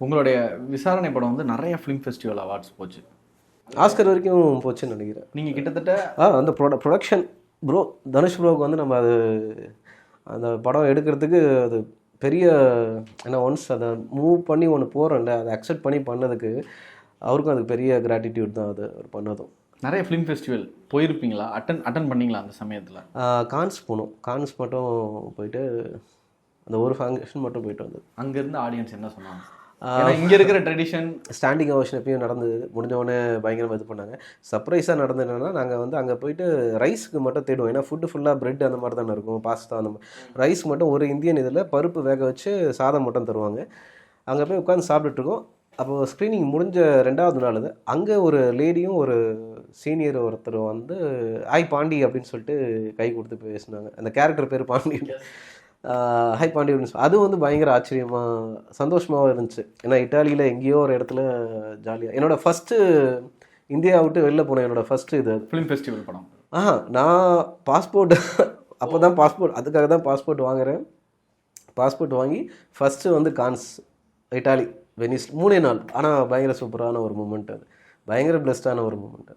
உங்களுடைய விசாரணை படம் வந்து நிறைய ஃபிலிம் ஃபெஸ்டிவல் அவார்ட்ஸ் போச்சு. ஆஸ்கர் வரைக்கும் போச்சுன்னு நினைக்கிறேன். நீங்கள் கிட்டத்தட்ட அந்த ப்ரொடக்ஷன் ப்ரோ தனுஷ் ப்ரோவுக்கு வந்து நம்ம அது அந்த படம் எடுக்கிறதுக்கு அது பெரிய ஏன்னா ஒன்ஸ் அதை மூவ் பண்ணி ஒன்று போகிறோம்ல, அதை அக்செப்ட் பண்ணி பண்ணதுக்கு அவருக்கும் அதுக்கு பெரிய கிராட்டிடியூட் தான் அது அவர் பண்ணதும். நிறைய ஃபிலிம் ஃபெஸ்டிவல் போயிருப்பீங்களா? அட்டன் பண்ணீங்களா அந்த சமயத்தில்? கான்ஸ் போனோம். கான்ஸ் மட்டும் போயிட்டு அந்த ஒரு ஃபங்க்ஷன் மட்டும் போயிட்டு வந்தது. அங்கேருந்து ஆடியன்ஸ் என்ன சொன்னாங்க? இங்கே இருக்கிற ட்ரெடிஷன் ஸ்டாண்டிங் ஓவேஷன் எப்பயும் நடந்தது. முடிஞ்சவொடனே பயங்கரமாக இது பண்ணாங்க. சர்ப்ரைஸாக நடந்தது என்னென்னா, நாங்கள் வந்து அங்கே போயிட்டு ரைஸுக்கு மட்டும் தேடுவோம். ஏன்னா ஃபுட்டு ஃபுல்லாக பிரெட் அந்த மாதிரி தானே இருக்கும், பாஸ்தா அந்த மாதிரி. ரைஸ் மட்டும் ஒரு இந்தியன் இதில் பருப்பு வேக வச்சு சாதம் மட்டும் தருவாங்க. அங்கே போய் உட்காந்து சாப்பிட்டுட்ருக்கோம். அப்போது ஸ்க்ரீனிங் முடிஞ்ச 2வது நாள் அது. அங்கே ஒரு லேடியும் ஒரு சீனியர் ஒருத்தர் வந்து ஹாய் பாண்டி அப்படின்னு சொல்லிட்டு கை கொடுத்து பேசினாங்க. அந்த கேரக்டர் பேர் பாண்டி. ஹை பாண்டி அப்படின்னு அது வந்து பயங்கர ஆச்சரியமாக சந்தோஷமாகவும் இருந்துச்சு. ஏன்னா இட்டாலியில் எங்கேயோ ஒரு இடத்துல ஜாலியாக என்னோடய ஃபஸ்ட்டு இந்தியா விட்டு வெளில போனேன். என்னோடய ஃபஸ்ட்டு இது ஃபிலிம் ஃபெஸ்டிவல் படம். நான் பாஸ்போர்ட் அப்போ தான் பாஸ்போர்ட் அதுக்காக தான் பாஸ்போர்ட் வாங்குகிறேன். பாஸ்போர்ட் வாங்கி ஃபஸ்ட்டு வந்து கான்ஸ் இட்டாலி வெனிஸ் 3 நாள். ஆனால் பயங்கர சூப்பரான ஒரு மூமெண்ட் அது. பயங்கர பிளஸ்டான ஒரு மூமெண்ட்.